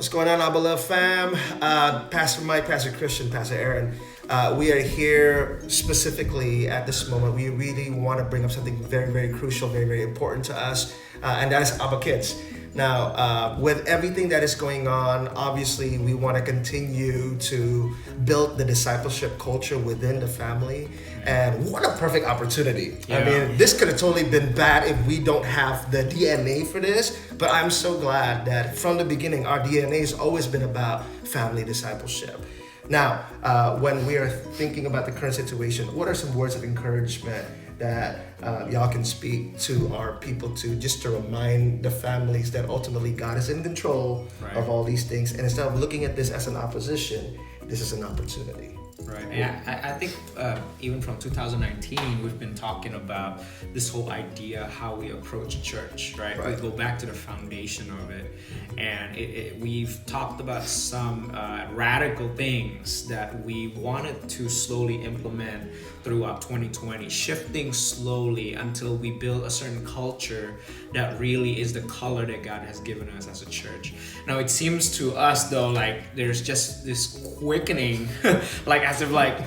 What's going on, Abbalove fam? Pastor Mike, Pastor Christian, Pastor Aaron. We are here specifically at this moment. We really want to bring up something very, very crucial, very, very important to us, and that is AbbaKidz. Now, with everything that is going on, obviously we want to continue to build the discipleship culture within the family. And what a perfect opportunity. Yeah. I mean, this could have totally been bad if we don't have the DNA for this, but I'm so glad that from the beginning, our DNA has always been about family discipleship. Now, when we are thinking about the current situation, what are some words of encouragement that y'all can speak to our people to remind the families that ultimately God is in control of all these things, and instead of looking at this as an opposition, this is an opportunity. Right. And I think even from 2019, we've been talking about this whole idea how we approach church, right? We go back to the foundation of it. And we've talked about some radical things that we wanted to slowly implement throughout 2020, shifting slowly until we build a certain culture that really is the color that God has given us as a church. Now, it seems to us, though, like there's just this quickening, like as if like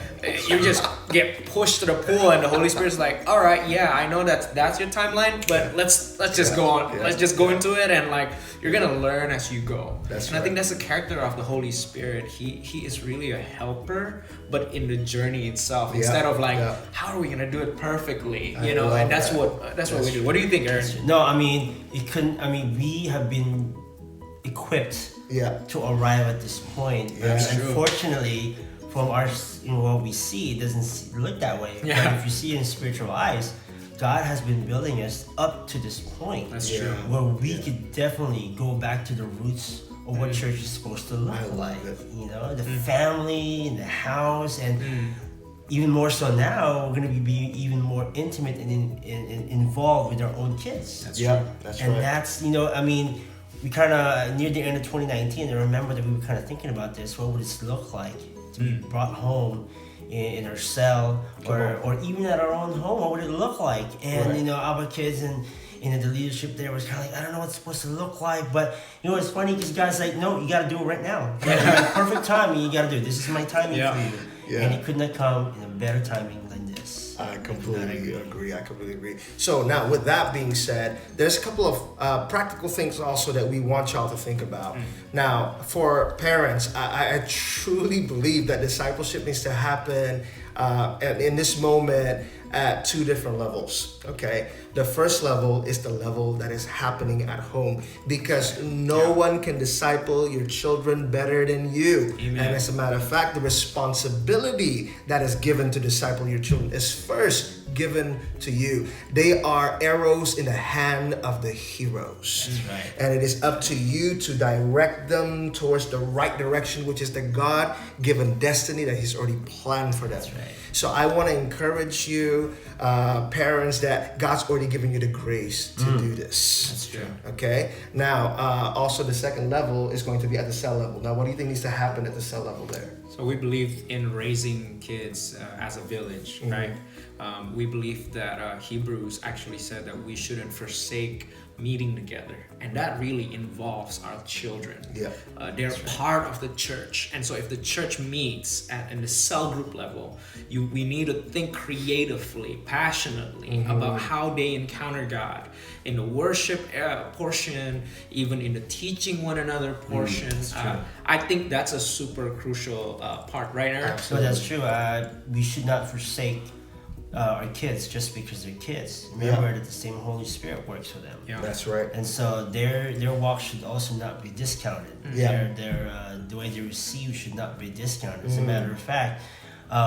you just get pushed to the pool and the Holy Spirit's like, all right, yeah, I know that's your timeline, but let's just go on. Let's just go into it, and like you're gonna learn as you go. I think that's the character of the Holy Spirit. He is really a helper, but in the journey itself, instead of like, how are we gonna do it perfectly? And that's what we do. What do you think, Aaron? No, I mean we have been equipped to arrive at this point. Unfortunately, from our what we see, it doesn't look that way. But if you see it in spiritual eyes, God has been building us up to this point. That's true. Where we could definitely go back to the roots of what church is supposed to look like. The family and the house, and even more so now, we're going to be even more intimate and involved with our own kids. That's right. And that's, we kind of, near the end of 2019, I remember that we were kind of thinking about this. What would this look like to be brought home in our cell or even at our own home? What would it look like? And, AbbaKidz and the leadership there was kind of like, I don't know what it's supposed to look like. But, it's funny because God's like, no, you got to do it right now. Perfect timing, you got to do it. This is my timing for you. And it could not come in a better timing than this. I completely agree. So now, with that being said, there's a couple of practical things also that we want y'all to think about. Now, for parents, I truly believe that discipleship needs to happen in this moment at two different levels. Okay, the first level is the level that is happening at home, because no one can disciple your children better than you. Amen. And as a matter of fact, the responsibility that is given to disciple your children is first given to you. They are arrows in the hand of the heroes. That's right. And it is up to you to direct them towards the right direction, which is the God-given destiny that He's already planned for them. That's right. So I want to encourage you, parents, that God's already given you the grace to do this. That's true. Okay? Now, also the second level is going to be at the cell level. Now, what do you think needs to happen at the cell level there? So we believe in raising kids as a village, right? We believe that Hebrews actually said that we shouldn't forsake meeting together, and that really involves our children. They're part of the church, and so if the church meets in the cell group level, we need to think creatively, passionately about how they encounter God in the worship portion, even in the teaching one another portion. I think that's a super crucial part, right, Aaron? Absolutely. So that's true. We should not forsake our kids just because they're kids. Remember that the same Holy Spirit works for them. That's right. And so their walk should also not be discounted. Their the way they receive should not be discounted. As a matter of fact,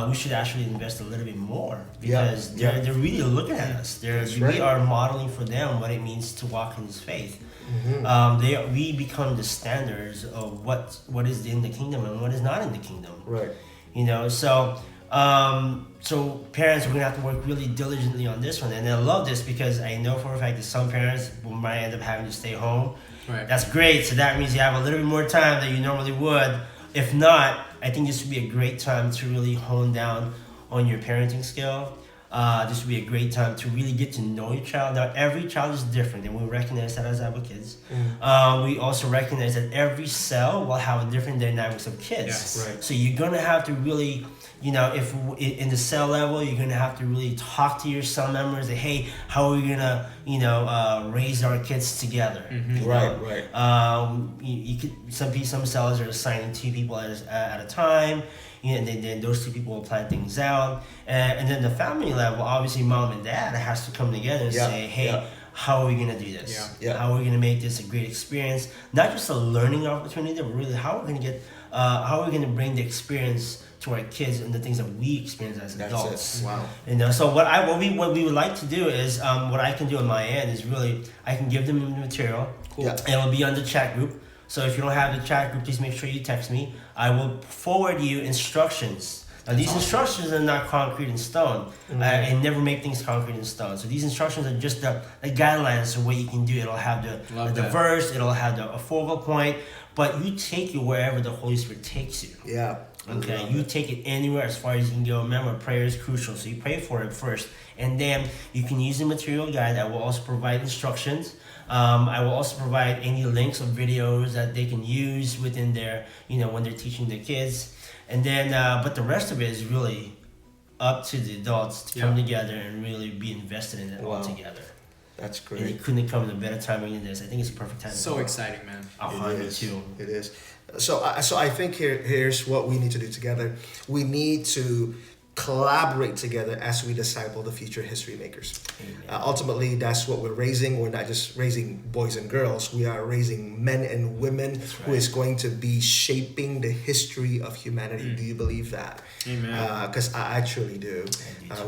we should actually invest a little bit more, because they're really looking at us. We are modeling for them what it means to walk in His faith. We become the standards of what is in the kingdom and what is not in the kingdom. Right. So parents, we're gonna have to work really diligently on this one. And I love this because I know for a fact that some parents might end up having to stay home. Right. That's great. So that means you have a little bit more time than you normally would. If not, I think this would be a great time to really hone down on your parenting skill. this would be a great time to really get to know your child. Now, every child is different, and we recognize that as AbbaKidz. We also recognize that every cell will have a different dynamics of kids. Yes. Right. So you're gonna have to really, if in the cell level, you're gonna have to really talk to your cell members. That, hey, how are we gonna, raise our kids together? you know? Right. You could some cells are assigning 2 people at a time. And then those 2 people will plan things out, and then the family level, obviously mom and dad has to come together and say, hey, how are we gonna do this? How are we gonna make this a great experience? Not just a learning opportunity, but really how are we gonna bring the experience to our kids and the things that we experience as adults. Wow. So what we would like to do is what I can do on my end is really I can give them the material. Cool. Yeah. And it'll be on the chat group. So if you don't have the chat group, please make sure you text me. I will forward you instructions. Now these instructions are not concrete in stone. I never make things concrete in stone. So these instructions are just the guidelines of what you can do. It'll have the verse, it'll have a focal point, but you take it wherever the Holy Spirit takes you. Yeah. Okay, you take it anywhere as far as you can go. Remember, prayer is crucial, so you pray for it first, and then you can use the material guide. I will also provide instructions. I will also provide any links of videos that they can use within their, when they're teaching their kids. And then, but the rest of it is really up to the adults to come together and really be invested in it all together. That's great. And it couldn't come at a better timing than this. I think it's a perfect time. So exciting, man. Me too. It is. So I think here's what we need to do together. We need to collaborate together as we disciple the future history makers. Ultimately, that's what we're raising. We're not just raising boys and girls. We are raising men and women who is going to be shaping the history of humanity. Do you believe that? Amen. Because I truly do.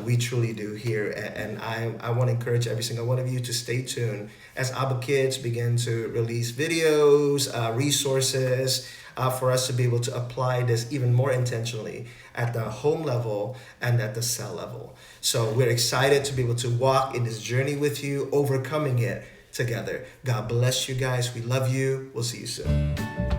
We truly do here. And I want to encourage every single one of you to stay tuned as AbbaKidz begin to release videos, resources, for us to be able to apply this even more intentionally at the home level and at the cell level. So we're excited to be able to walk in this journey with you, overcoming it together. God bless you guys. We love you. We'll see you soon.